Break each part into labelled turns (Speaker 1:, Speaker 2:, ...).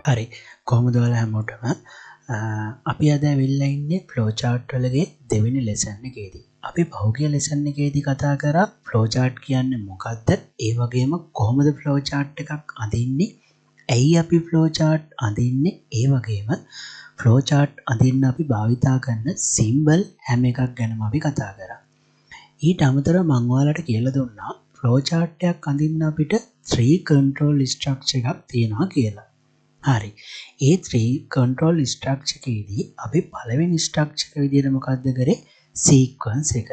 Speaker 1: හරි කොහොමද ඔයාලා හැමෝටම අපි අද ඇවිල්ලා ඉන්නේ ෆ්ලෝ chart වලගේ දෙවෙනි ලෙසන් එකේදී. අපි පහුගිය ලෙසන් එකේදී කතා කරා ෆ්ලෝ chart කියන්නේ මොකක්ද? ඒ වගේම කොහොමද ෆ්ලෝ chart එකක් අඳින්නේ? ඇයි අපි ෆ්ලෝ chart අඳින්නේ? ඒ වගේම ෆ්ලෝ chart අඳින්න අපි භාවිතා කරන සිම්බල් හැම එකක් ගැනම අපි කතා කරා. ඊට අමතරව මම ඔයාලට කියලා දුන්නා ෆ්ලෝ chart එකක් අඳින්න අපිට 3 control structure එකක් තියෙනවා කියලා. හරි. ඒ 3 control structure එකේදී අපි පළවෙනි structure එක විදිහට මොකක්ද කරේ? sequence එක.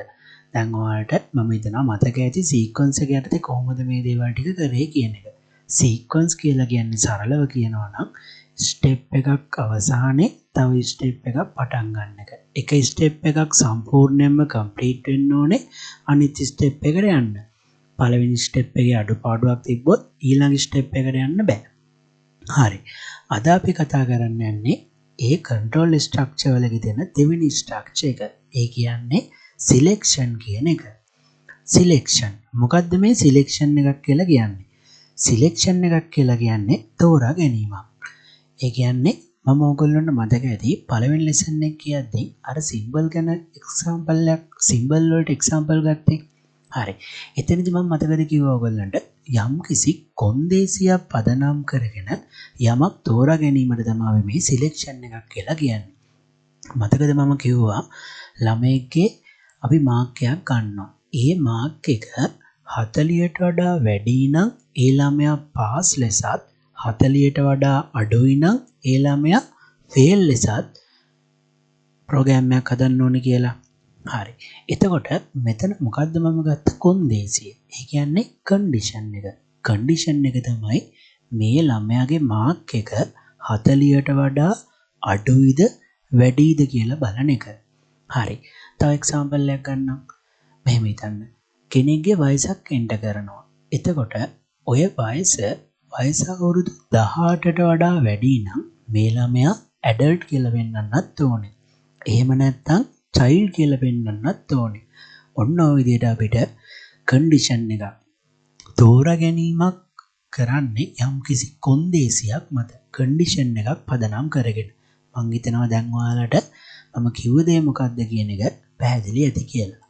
Speaker 1: දැන් ඔයාලට මම හිතනවා මතක ඇති sequence එක යටතේ කොහොමද මේ දේවල් ටික කරේ කියන එක. sequence කියලා කියන්නේ සරලව කියනවා නම් step එකක් අවසානයේ තව step එකක් පටන් ගන්න එක. එක step එකක් සම්පූර්ණයෙන්ම complete වෙන්න ඕනේ අනිත් step එකට යන්න. පළවෙනි step එකේ අඩුපාඩුවක් තිබ්බොත් ඊළඟ step එකට යන්න බෑ. හරි. අද අපි කතා කරන්න යන්නේ ඒ control structure වලගේ තියෙන දෙවෙනි structure එක. ඒ කියන්නේ selection කියන එක. selection. මොකද්ද මේ selection එකක් කියලා කියන්නේ? selection එකක් කියලා කියන්නේ තෝරා ගැනීමක්. ඒ කියන්නේ මම ඔයගොල්ලන්ට මතක ඇති පළවෙනි lesson එක කියද්දී අර symbol ගැන example එකක් symbol වලට example ගත්තේ. හරි. එතනදී මම මතකද කිව්වා ඔයගොල්ලන්ට යම් කිසි කොන්දේසියක් පදනම් කරගෙන යමක් තෝරා ගැනීමට තමයි මේ සිලෙක්ෂන් එකක් කියලා කියන්නේ. මතකද මම කිව්වා ළමයෙක්ගේ අපි මාක් එකක් ගන්නවා. ඒ මාක් එක 40ට වඩා වැඩි නම් ඒ ළමයා පාස් ලෙසත් 40ට වඩා අඩුයි නම් ඒ ළමයා ෆේල් ලෙසත් ප්‍රෝග්‍රෑම් එකක් හදන්න ඕනේ කියලා. හරි. එතකොට මෙතන මොකද්ද මම ගත්ත කොන්දේසිය? ඒ කියන්නේ කන්ඩිෂන් එක. කන්ඩිෂන් එක තමයි මේ ළමයාගේ මාක් එක 40ට වඩා අඩුයිද වැඩිද කියලා බලන එක. හරි. තව එක්සැම්පල් එකක් ගන්නම්. මෙහෙම හිතන්න. කෙනෙක්ගේ වයසක් එන්ටර් කරනවා. එතකොට ඔය වයස අවුරුදු 18ට වඩා වැඩි නම් මේ ළමයා ඇඩල්ට් කියලා වෙන්නන්නත් ඕනේ. එහෙම නැත්නම් child කියලා පෙන්වන්නත් ඕනේ. ඔන්න ඔය විදිහට අපිට කන්ඩිෂන් එක තෝරා ගැනීමක් කරන්නේ යම්කිසි කොන්දේසියක් මත කන්ඩිෂන් එකක් පදනම් කරගෙන. මම හිතනවා දැන් ඔයාලට මම කිව්ව දේ මොකක්ද කියන එක පැහැදිලි ඇති කියලා.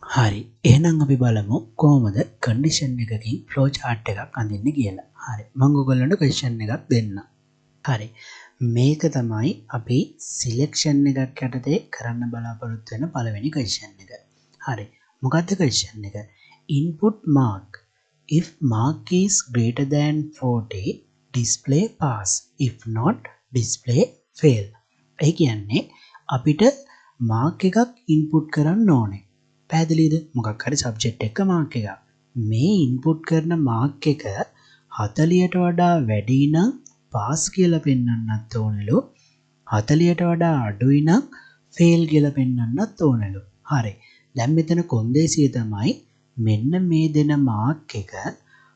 Speaker 1: හරි. එහෙනම් අපි බලමු කොහොමද කන්ඩිෂන් එකකින් ෆ්ලෝ chart එකක් අඳින්නේ කියලා. හරි. මම ඔයගොල්ලන්ට ක්වෙස්චන් එකක් දෙන්නම්. හරි. මේක තමයි අපි සිලෙක්ෂන් එකක් යටතේ කරන්න බලාපොරොත්තු වෙන පළවෙනි ක්වෙස්චන් එක. හරි. මොකක්ද ක්වෙස්චන් එක? Input mark. If mark is greater than 40, display pass. If not, display fail. ඒ කියන්නේ අපිට මාක් එකක් ඉන්පුට් කරන්න ඕනේ. පැහැදිලිද? මොකක් හරි සබ්ජෙක්ට් එක මාක් එකක්. මේ ඉන්පුට් කරන මාක් එක 40ට වඩා වැඩි නම් පාස් කියලා පෙන්වන්නත් ඕනෙලු 40ට වඩා අඩුයි නම් ෆේල් කියලා පෙන්වන්නත් ඕනෙලු. හරි. දැන් මෙතන කොන්දේසිය තමයි මෙන්න මේ දෙන මාක් එක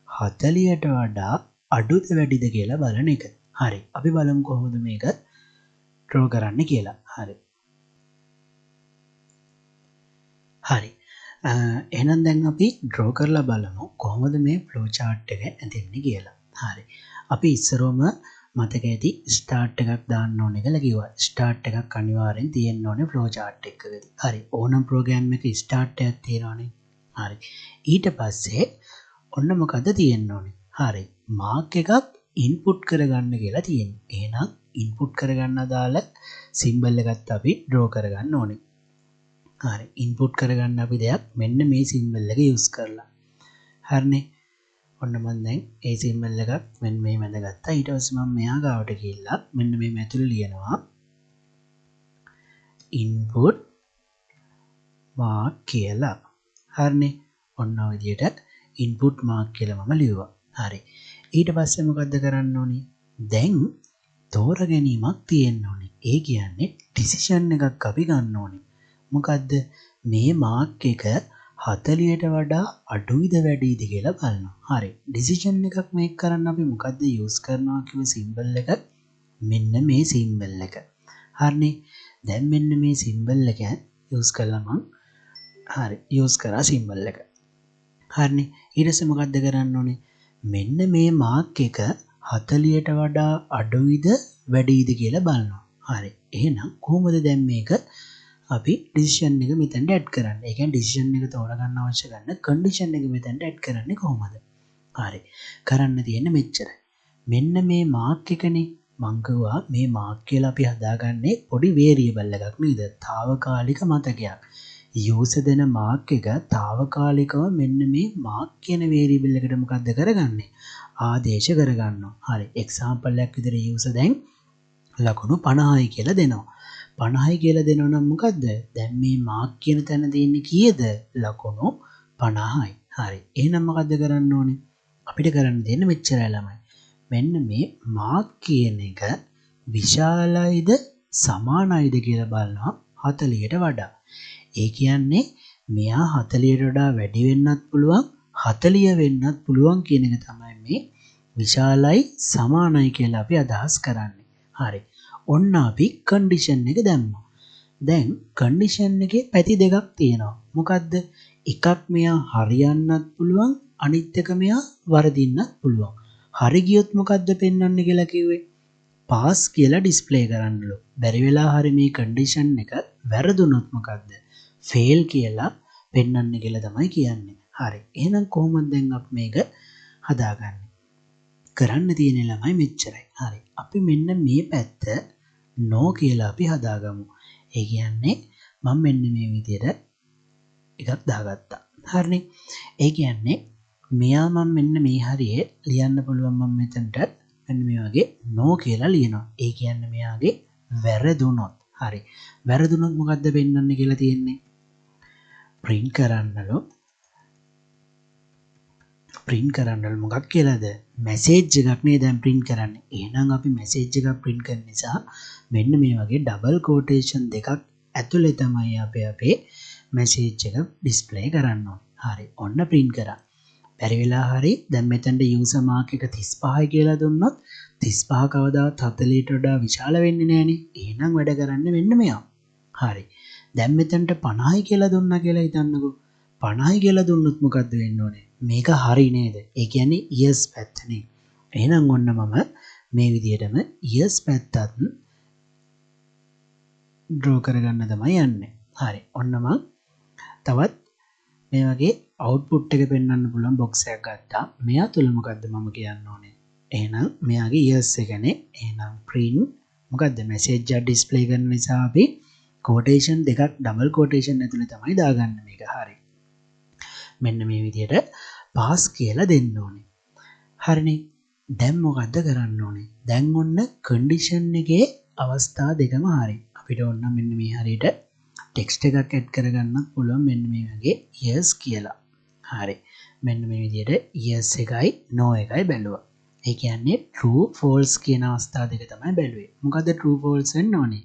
Speaker 1: 40ට වඩා අඩුද වැඩිද කියලා බලන එක. හරි. අපි බලමු කොහොමද මේක ඩ්‍රෝ කරන්න කියලා. හරි. හරි. එහෙනම් දැන් අපි ඩ්‍රෝ කරලා බලමු කොහොමද මේ ෆ්ලෝ chart එක ඇඳෙන්නේ කියලා. හරි. අපි ඉස්සරොම මතක ඇති ස්ටාර්ට් එකක් දාන්න ඕනේ කියලා කිව්වා. ස්ටාර්ට් එකක් අනිවාර්යෙන් තියෙන්න ඕනේ ෆ්ලෝ chart එකකදී. හරි. ඕනම් ප්‍රෝග්‍රෑම් එකේ ස්ටාර්ට් එකක් තියෙනවනේ. හරි. ඊට පස්සේ ඔන්න මොකද තියෙන්න ඕනේ? හරි. මාක් එකක් ඉන්පුට් කරගන්න කියලා තියෙනවා. එහෙනම් ඉන්පුට් කරගන්න අදාළ සිම්බල් එකත් අපි ඩ්‍රෝ කරගන්න ඕනේ. හරි. ඉන්පුට් කරගන්න අපි දෙයක් මෙන්න මේ සිම්බල් එක යූස් කරලා. හරිනේ. ඔන්න මම දැන් ඒ සිම්බල් එකක් මෙන්න මේ මැද ගත්තා. ඊට පස්සේ මම මෙහා ගාවට ගිහිල්ලා මෙන්න මේ මැතුළේ ලියනවා input mark කියලා. හරිනේ. ඔන්න ඔය විදිහට input mark කියලා මම ලියුවා. හරි. ඊට පස්සේ මොකද්ද කරන්න ඕනේ? දැන් තෝරා ගැනීමක් තියෙන්න ඕනේ. ඒ කියන්නේ decision එකක් අපි ගන්න ඕනේ. මොකද්ද? මේ මාක් එක 40ට වඩා අඩුයිද වැඩිද කියලා බලනවා. හරි. ඩිසිෂන් එකක් මේක් කරන්න අපි මොකද්ද යූස් කරනවා කිව්ව සිම්බල් එක? මෙන්න මේ සිම්බල් එක. හරිනේ. දැන් මෙන්න මේ සිම්බල් එක යූස් කළා මම. හරි. යූස් කරා සිම්බල් එක. හරිනේ. ඊට පස්සේ මොකද්ද කරන්න ඕනේ? මෙන්න මේ මාක් එක 40ට වඩා අඩුයිද වැඩිද කියලා බලනවා. හරි. එහෙනම් කොහොමද දැන් මේක අපි ඩිසිෂන් එක මෙතනට ඇඩ් කරන්නේ? ඒ කියන්නේ ඩිසිෂන් එක තෝරගන්න අවශ්‍ය කරන කන්ඩිෂන් එක මෙතනට ඇඩ් කරන්නේ කොහොමද? හරි. කරන්න තියෙන්නේ මෙච්චරයි. මෙන්න මේ මාක් එකනේ මං කිව්වා මේ මාක් කියලා අපි හදාගන්නේ පොඩි වේරියබල් එකක් නේද? తాවකාලික මතකයක්. යූසර් දෙන මාක් එක తాවකාලිකව මෙන්න මේ මාක් කියන වේරියබල් එකට මොකද්ද කරගන්නේ? ආදේශ කරගන්නවා. හරි. එක්සැම්පල් එකක් විදිහට යූසර් දැන් ලකුණු 50යි කියලා දෙනවා. 50යි කියලා දෙනවා නම් මොකද්ද? දැන් මේ මාක් කියන තැන තියෙන්නේ කීයද? ලකුණු 50යි. හරි. එහෙනම් මොකද්ද කරන්න ඕනේ? අපිට කරන්න දෙන්නේ මෙච්චරයි ළමයි. මෙන්න මේ මාක් කියන එක විශාලයිද සමානයිද කියලා බලනවා 40ට වඩා. ඒ කියන්නේ මෙයා 40ට වඩා වැඩි වෙන්නත් පුළුවන් 40 වෙන්නත් පුළුවන් කියන එක තමයි මේ විශාලයි සමානයි කියලා අපි අදහස් කරන්නේ. හරි. ඔන්න අපි කන්ඩිෂන් එක දැම්මා. දැන් කන්ඩිෂන් එකේ පැති දෙකක් තියෙනවා. මොකද්ද? එකක් මෙයා හරියන්නත් පුළුවන් අනිත් එක මෙයා වරදින්නත් පුළුවන්. හරි ගියොත් මොකද්ද පෙන්වන්න කියලා කිව්වේ? පාස් කියලා ඩිස්ප්ලේ කරන්නලු. බැරි වෙලා හරි මේ කන්ඩිෂන් එක වැරදුනොත් මොකද්ද? ෆේල් කියලා පෙන්වන්න කියලා තමයි කියන්නේ. හරි. එහෙනම් කොහොමද දැන් අපි මේක හදාගන්නේ? කරන්න තියෙන ළමයි මෙච්චරයි. හරි. අපි මෙන්න මේ පැත්ත නෝ කියලා අපි හදාගමු. ඒ කියන්නේ මම මෙන්න මේ විදිහට එකක් දාගත්තා. හරිනේ. ඒ කියන්නේ මෙයා මම මෙන්න මේ හරියේ ලියන්න පුළුවන් මම මෙතනට මෙන්න මේ වගේ නෝ කියලා ලියනවා. ඒ කියන්නේ මෙයාගේ වැරදුනොත්. හරි. වැරදුනොත් මොකද්ද වෙන්නන්නේ කියලා තියෙන්නේ? print කරන්නලු. print කරන්නලු මොකක් කියලාද? message එකක් නේ දැන් print කරන්නේ. එහෙනම් අපි message එකක් print කරන නිසා මෙන්න මේ වගේ double quotation දෙකක් ඇතුලේ තමයි අපි අපේ message එක display කරන්න ඕනේ. හරි. ඔන්න print කරා. බැරි වෙලා හරි දැන් මෙතනට user mark එක 35යි කියලා දුන්නොත් 35 කවදාවත් 40ට වඩා විශාල වෙන්නේ නැහනේ. එහෙනම් වැඩ කරන්නේ මෙන්න මෙයා. හරි. දැන් මෙතනට 50යි කියලා දුන්නා කියලා හිතන්නකෝ. 50යි කියලා දුන්නොත් මොකද්ද වෙන්න ඕනේ? මේක හරි නේද? ඒ කියන්නේ yes පැත්තනේ. එහෙනම් ඔන්න මම මේ විදිහටම yes පැත්තත් draw කරගන්න තමයි යන්නේ. හරි. ඔන්න මම තවත් මේ වගේ output එක පෙන්වන්න පුළුවන් box එකක් ගත්තා. මෙයා තුල මොකද්ද මම කියන්න ඕනේ? එහෙනම් මෙයාගේ yes එකනේ. එහෙනම් print මොකද්ද message එක display කරන නිසා අපි quotation දෙකක් double quotation ඇතුලේ තමයි දාගන්න මේක. හරි. මෙන්න මේ විදිහට pass කියලා දෙන්න ඕනේ. හරිනේ. දැන් මොකද්ද කරන්න ඕනේ? දැන් ඔන්න condition එකේ අවස්ථා දෙකම හරි. අපිට ඕන මෙන්න මේ හරියට ටෙක්ස්ට් එකක් ඇඩ් කරගන්නත් පුළුවන් මෙන්න මේ වගේ yes කියලා. හරි. මෙන්න මේ විදිහට yes එකයි no එකයි බැලුවා. ඒ කියන්නේ true false කියන අවස්ථා දෙක තමයි බැලුවේ. මොකද true false වෙන්න ඕනේ?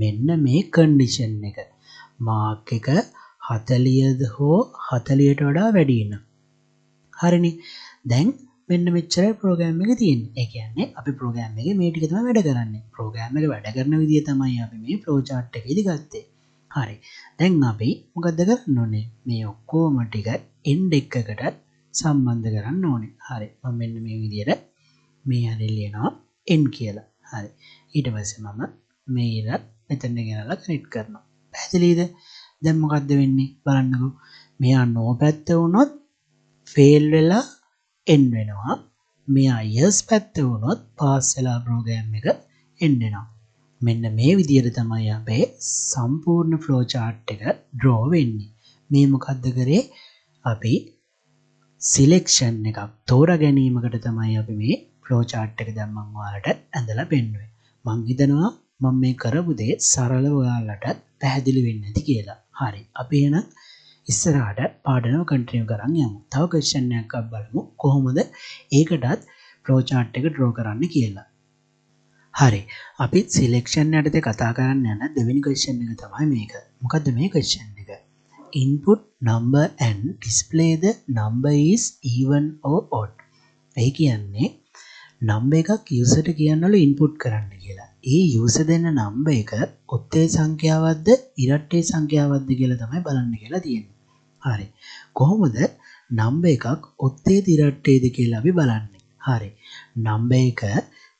Speaker 1: මෙන්න මේ condition එක. mark එක 40ද හෝ 40ට වඩා වැඩි නම්. හරිනේ. දැන් මෙන්න මෙච්චරයි ප්‍රෝග්‍රෑම් එක තියෙන්නේ. ඒ කියන්නේ අපි ප්‍රෝග්‍රෑම් එකේ මේ ටික තමයි වැඩ කරන්නේ. ප්‍රෝග්‍රෑම් එක වැඩ කරන විදිය තමයි අපි මේ ෆ්ලෝ chart එකේදී ගත්තේ. හරි. දැන් අපි මොකද්ද කරන්න ඕනේ? මේ ඔක්කොම ටික end එකකට සම්බන්ධ කරන්න ඕනේ. හරි. මම මෙන්න මේ විදියට මේ හරිය ලියනවා end කියලා. හරි. ඊට පස්සේ මම මේ ඉර මෙතන ගෙනලා කනෙක්ට් කරනවා. පැහැදිලිද? දැන් මොකද්ද වෙන්නේ? බලන්නකෝ. මෙයා no පැත්ත වුණොත් fail වෙලා end වෙනවා. මෙයා yes පැත්ත වුණොත් pass වෙලා program එක end වෙනවා. මෙන්න මේ විදිහට තමයි අපේ සම්පූර්ණ flow chart එක draw වෙන්නේ. මේ මොකද්ද කරේ? අපි selection එකක් තෝරා ගැනීමකට තමයි අපි මේ flow chart එක දැන් මම ඔයාලට ඇඳලා පෙන්නුවේ. මං හිතනවා මම මේ කරපු දේ සරලව ඔයාලට පැහැදිලි වෙන්නේ නැති කියලා. හරි. අපි එහෙනම් ඉස්සරහට පාඩම කන්ටිනියු කරන් යමු. තව ක්වෙස්චන් එකක් බලමු. කොහොමද ඒකටත් flow chart එක draw කරන්න කියලා. හරි. අපි selection යටතේ කතා කරන්න යන දෙවෙනි ක්වෙස්චන් එක තමයි මේක. මොකද්ද මේ ක්වෙස්චන් එක? Input number and display the number is even or odd. ඒ කියන්නේ number එකක් user ට කියන්නවලු input කරන්න කියලා. ඒ user දෙන number එක ඔත්තේ සංඛ්‍යාවක්ද ඉරට්ටේ සංඛ්‍යාවක්ද කියලා තමයි බලන්න කියලා තියෙන්නේ. හරි. කොහොමද number එකක් ඔත්තේ ඉරට්ටේද කියලා අපි බලන්නේ. හරි. නම්බර් එක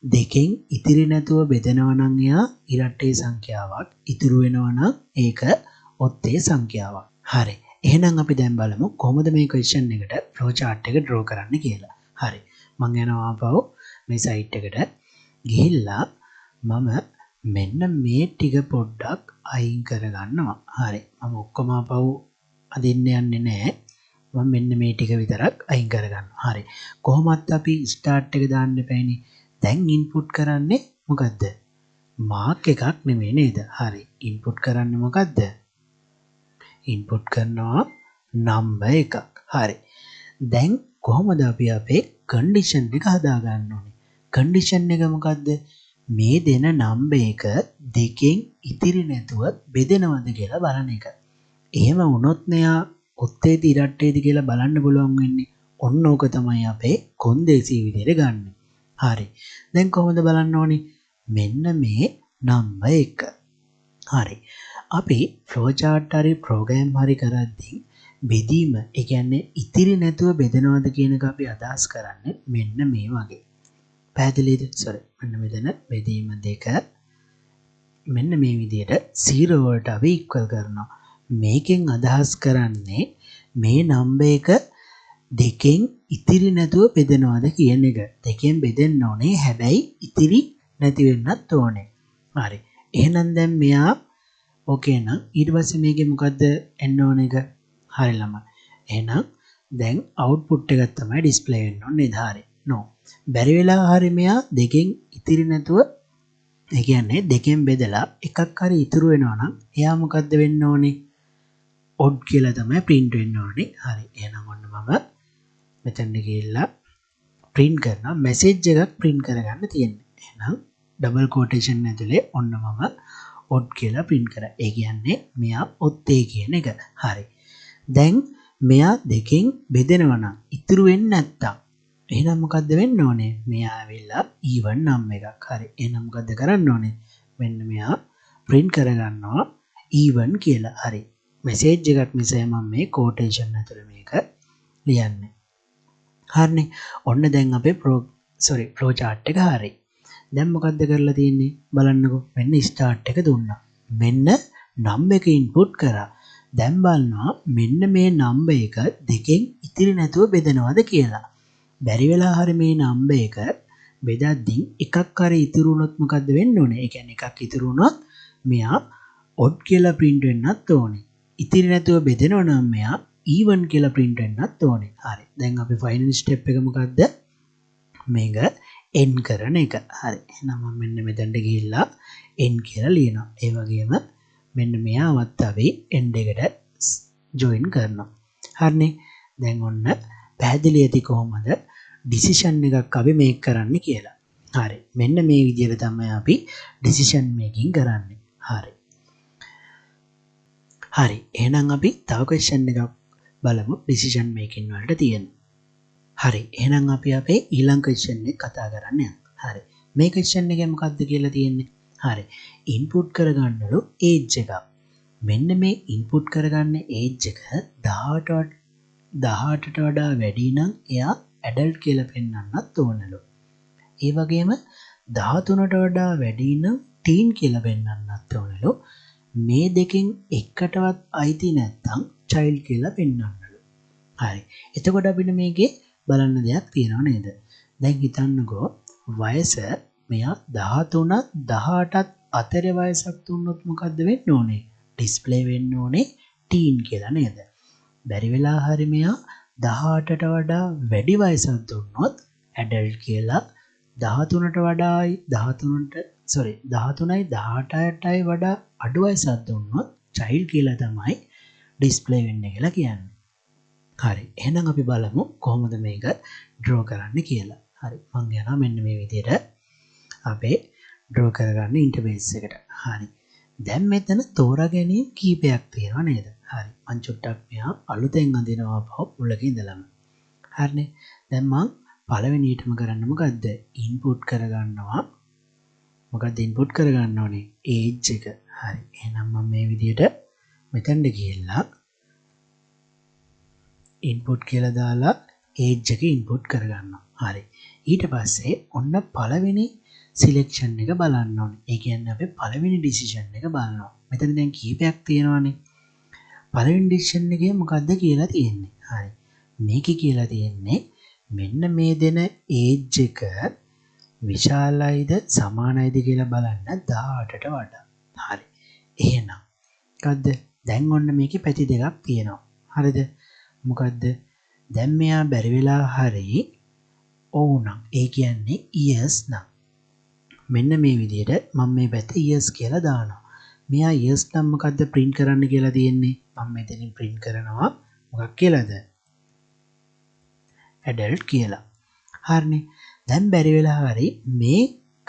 Speaker 1: දෙකෙන් ඉතිරි නැතුව බෙදනවා නම් එයා ඉරට්ටේ සංඛ්‍යාවක්. ඉතුරු වෙනවා නම් ඒක ඔත්තේ සංඛ්‍යාවක්. හරි. එහෙනම් අපි දැන් බලමු කොහොමද මේ ක්වෙස්චන් එකට ෆ්ලෝ chart එක draw කරන්න කියලා. හරි. මම යනවා ආපහු මේ සයිට් එකට ගිහිල්ලා මම මෙන්න මේ ටික පොඩ්ඩක් අයින් කරගන්නවා. හරි. මම ඔක්කොම ආපහු අදින්න යන්නේ නැහැ. මම මෙන්න මේ ටික විතරක් අයින් කරගන්නවා. හරි. කොහොමත් අපි ස්ටාර්ට් එක දාන්න එපානේ. දැන් ඉන්පුට් කරන්නේ මොකද්ද? මාක් එකක් නෙමෙයි නේද? හරි. ඉන්පුට් කරන්නේ මොකද්ද? ඉන්පුට් කරනවා නම්බර් එකක්. හරි. දැන් කොහොමද අපි අපේ කන්ඩිෂන් එක හදාගන්න ඕනේ? කන්ඩිෂන් එක මොකද්ද? මේ දෙන නම්බර් එක දෙකෙන් ඉතිරි නැතුව බෙදෙනවද කියලා බලන එක. එහෙම වුණොත් නයා ඔත්තේද ඉරට්ටේද කියලා බලන්න පුළුවන් වෙන්නේ. ඔන්න ඕක තමයි අපේ කොන්දේසි විදිහට ගන්න. හරි. දැන් කොහොමද බලන්න ඕනේ? මෙන්න මේ නම්බර් එක. හරි. අපි ෆ්ලෝ chart හරි ප්‍රෝග්‍රෑම් හරි කරද්දී බෙදීම, ඒ කියන්නේ ඉතිරි නැතුව බෙදනවද කියන එක අපි අදහස් කරන්නේ මෙන්න මේ වගේ. පැහැදිලිද? sorry. මෙන්න මෙතන බෙදීම දෙක මෙන්න මේ විදිහට 0 වලට අපි ඉක්වල් කරනවා. මේකෙන් අදහස් කරන්නේ මේ නම්බර් එක දෙකෙන් ඉතිරි නැතුව බෙදනවද කියන එක. දෙකෙන් බෙදෙන්න ඕනේ. හැබැයි ඉතිරි නැති වෙන්නත් ඕනේ. හරි. එහෙනම් දැන් මෙයා ඕකේ නම් ඊට පස්සේ මේකේ මොකද්ද එන්න ඕන එක? හරි ළමයි. එහෙනම් දැන් අවුට්පුට් එකක් තමයි ඩිස්ප්ලේ වෙන්න ඕනේ නේද? හරි. නෝ. බැරි වෙලා හරි මෙයා දෙකෙන් ඉතිරි නැතුව, ඒ කියන්නේ දෙකෙන් බෙදලා එකක් හරි ඉතුරු වෙනවා නම් එයා මොකද්ද වෙන්න ඕනේ? ඔඩ් කියලා තමයි print වෙන්න ඕනේ. හරි. එහෙනම් ඔන්න මම මෙතන ගිහිල්ලා print කරනවා. message එකක් print කරගන්න තියෙන්නේ. එහෙනම් double quotation ඇතුලේ ඔන්න මම ඔඩ් කියලා print කරා. ඒ කියන්නේ මෙයා ඔත්තේ කියන එක. හරි. දැන් මෙයා දෙකෙන් බෙදෙනවා නම් ඉතුරු වෙන්නේ නැත්තම් එහෙනම් මොකද්ද වෙන්න ඕනේ? මෙයා ඇවිල්ලා even නම් එකක්. හරි. එහෙනම් මොකද්ද කරන්න ඕනේ? මෙන්න මෙයා print කරගන්නවා even කියලා. හරි. message එකක් නිසා මම මේ quotation ඇතුලේ මේක ලියන්නේ. හරිනේ. ඔන්න දැන් අපේ flow chart එක හරි. දැන් මොකද්ද කරලා තියෙන්නේ? බලන්නකෝ. මෙන්න start එක දුන්නා. මෙන්න number එක input කරා. දැන් බලනවා මෙන්න මේ number එක දෙකෙන් ඉතිරි නැතුව බෙදනවද කියලා. බැරි වෙලා හරි මේ number එක බෙදද්දී එකක් හරි ඉතුරු වුණොත් මොකද්ද වෙන්න ඕනේ? ඒ කියන්නේ එකක් ඉතුරු වුණොත් මෙයා odd කියලා print වෙන්නත් ඕනේ. ඉතිරි නැතුව බෙදෙනවා නම් මෙයා even කියලා print වෙන්නත් ඕනේ. හරි. දැන් අපි final step එක මොකද්ද? මේක n කරන එක. හරි. එහෙනම් මම මෙන්න මෙතනට ගිහිල්ලා n කියලා ලියනවා. ඒ වගේම මෙන්න මෙයාවත් අපි end එකට join කරනවා. හරිනේ. දැන් ඔන්න පැහැදිලි ඇති කොහොමද decision එකක් අපි make කරන්න කියලා. හරි. මෙන්න මේ විදිහට තමයි අපි decision making කරන්නේ. හරි. හරි. එහෙනම් අපි තව question එකක් බලමු decision making වලට තියෙන. හරි. එහෙනම් අපි අපේ ඊළඟ question එක කතා කරන්න යමු. හරි. මේ question එකේ මොකක්ද කියලා තියෙන්නේ? හරි. input කරගන්නලු age එක. මෙන්න මේ input කරගන්න age එක 18ට වඩා වැඩි නම් එයා adult කියලා පෙන්වන්නත් ඕනලු. ඒ වගේම 13ට වඩා වැඩි නම් teen කියලා පෙන්වන්නත් ඕනලු. මේ දෙකෙන් එකටවත් අයිති නැත්නම් child කියලා පෙන්වන්නලු. හරි. එතකොට අපිට මේකේ බලන්න දෙයක් තියෙනව නේද? දැන් හිතන්නකෝ වයස මෙයා 13ත් 18ත් අතර වයසක් දුන්නොත් මොකද්ද වෙන්න ඕනේ? ඩිස්ප්ලේ වෙන්න ඕනේ teen කියලා නේද? බැරි වෙලා හරි මෙයා 18ට වඩා වැඩි වයසක් දුන්නොත් adult කියලා, 13ට වඩායි 13යි 18ටයි වඩා අඩු වයසක් දුන්නොත් child කියලා තමයි ඩිස්ප්ලේ වෙන්නේ කියලා කියන්නේ. හරි. එහෙනම් අපි බලමු කොහොමද මේක draw කරන්න කියලා. හරි. මම යනවා මෙන්න මේ විදිහට අපේ draw කරගන්න ඉන්ටර්ෆේස් එකට. හරි. දැන් මෙතන තෝරා ගැනීම කීපයක් තියෙනවා නේද? හරි. මං චුට්ටක් මෙහා අලුතෙන් අඳිනවා මුලක ඉඳලම. හරිනේ. දැන් මං පළවෙනියටම කරන්න මොකද්ද? input කරගන්නවා. මොකද්ද input කරගන්න ඕනේ? age එක. හරි. එහෙනම් මම මේ විදිහට මෙතනට ගිහිල්ලා input කියලා දාලා age එක input කරගන්නවා. හරි. ඊට පස්සේ ඔන්න පළවෙනි සිලෙක්ෂන් එක බලන්න ඕනේ. ඒ කියන්නේ අපි පළවෙනි ඩිසිෂන් එක බලනවා. මෙතන දැන් කීපයක් තියෙනවානේ. පළවෙනි ඩිසිෂන් එකේ මොකද්ද කියලා තියෙන්නේ. හරි. මේකේ කියලා තියෙන්නේ මෙන්න මේ දෙන ඒජ් එක විශාලයිද සමානයිද කියලා බලන්න 18ට වඩා. හරි. එහෙනම් මොකද්ද? දැන් ඔන්න මේකේ පැති දෙකක් තියෙනවා. හරිද? මොකද්ද? දැන් මෙයා බැරි වෙලා හරි ඔව් නම් ඒ කියන්නේ years නම් මෙන්න මේ විදිහට මම මේ පැත්තේ years කියලා දානවා. මෙයා years නම් මොකද්ද print කරන්න කියලා තියෙන්නේ? මම මෙතනින් print කරනවා මොකක් කියලාද? adult කියලා. හරිනේ. දැන් බැරි වෙලා හරි මේ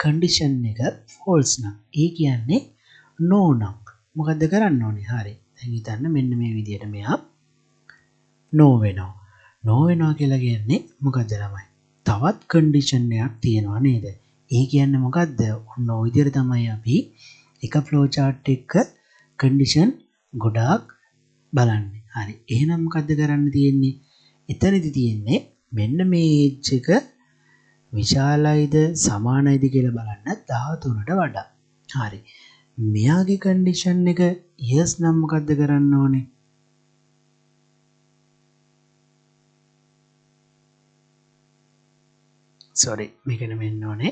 Speaker 1: condition එක false නම් ඒ කියන්නේ no නම් මොකද්ද කරන්න ඕනේ? හරි. දැන් හිතන්න මෙන්න මේ විදිහට මෙයා no වෙනවා. no වෙනවා කියලා කියන්නේ මොකද්ද ළමයි? තවත් condition එකක් තියෙනවා නේද? ඒ කියන්නේ මොකද්ද? ඔන්න ඔය විදිහට තමයි අපි එක flow chart එක condition ගොඩාක් බලන්නේ. හරි. එහෙනම් මොකද්ද කරන්න තියෙන්නේ? එතනදි තියෙන්නේ මෙන්න මේ age එක විශාලයිද සමානයිද කියලා බලන්න 13ට වඩා. හරි. මෙයාගේ condition එක yes නම් මොකද්ද කරන්න ඕනේ? sorry මේක නෙමෙන්න ඕනේ.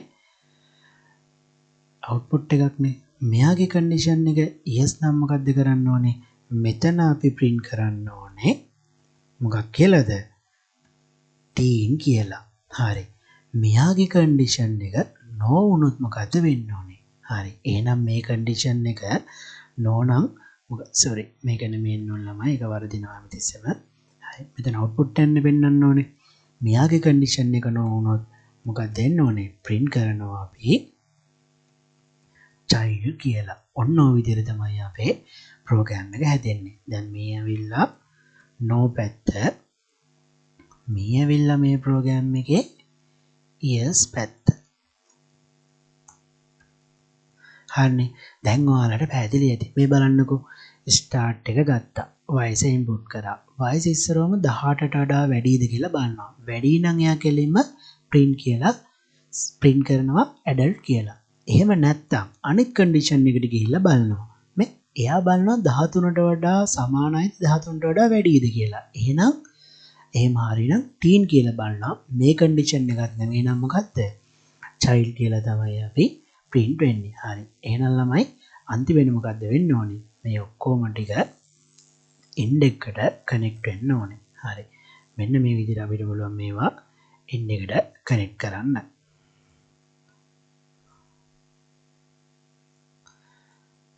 Speaker 1: output එකක්නේ. මෙයාගේ condition එක yes නම් මොකද්ද කරන්න ඕනේ? මෙතන අපි print කරන්න ඕනේ මොකක් කියලාද? teen කියලා. හරි. මෙයාගේ condition එක no වුණොත් මොකද්ද වෙන්න ඕනේ? හරි. එහෙනම් මේ condition එක no නම් sorry මේක නෙමෙන්න ඕන ළමයි. ඒක වරදිනවා හැමතිස්සෙම. හරි. මෙතන output එකෙන් පෙන්නන්න ඕනේ. මෙයාගේ condition එක no වුණොත් මොකක්ද දෙන්න ඕනේ? print කරනවා අපි child කියලා. ඔන්න ඔය විදිහට තමයි අපේ program එක හැදෙන්නේ. දැන් මේ ඇවිල්ලා no පැත්ත මේ ඇවිල්ලා මේ program එකේ yes පැත්ත. හරිනේ. දැන් ඔයාලට පැහැදිලි ඇති. මේ බලන්නකෝ start එක ගත්තා. වයස input කරා. වයස ඉස්සරවම 18ට වඩා වැඩිද කියලා බලනවා. වැඩි නම් එයා කෙලින්ම print කියලා print කරනවා adult කියලා. එහෙම නැත්නම් අනිත් condition එකට ගිහිල්ලා බලනවා. මේ එයා බලනවා 13ට වඩා සමානයිද 13ට වඩා වැඩිද කියලා. එහෙනම් එහෙම හරිනම් teen කියලා බලනවා. මේ condition එකක් නෙමෙයි නම් මොකද්ද? child කියලා තමයි අපි print වෙන්නේ. හරි. එහෙනම් ළමයි අන්තිමෙන් මොකද්ද වෙන්න ඕනේ? මේ ඔක්කොම ටික end එකට connect වෙන්න ඕනේ. හරි. මෙන්න මේ විදිහට අපිට පුළුවන් මේවා end එකට connect කරන්න.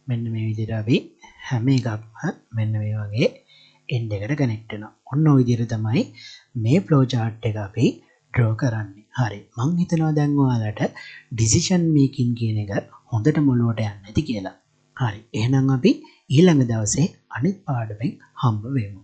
Speaker 1: මෙන්න මේ විදිහට අපි හැම එකක්ම මෙන්න මේ වගේ end එකට connect වෙනවා. ඔන්න ඔය විදිහට තමයි මේ flow chart එක අපි draw කරන්නේ. හරි. මං හිතනවා දැන් ඔයාලට decision making කියන එක හොඳට මොළොවට යන්නේ නැති කියලා. හරි. එහෙනම් අපි ඊළඟ දවසේ අනිත් පාඩමෙන් හම්බ වෙමු.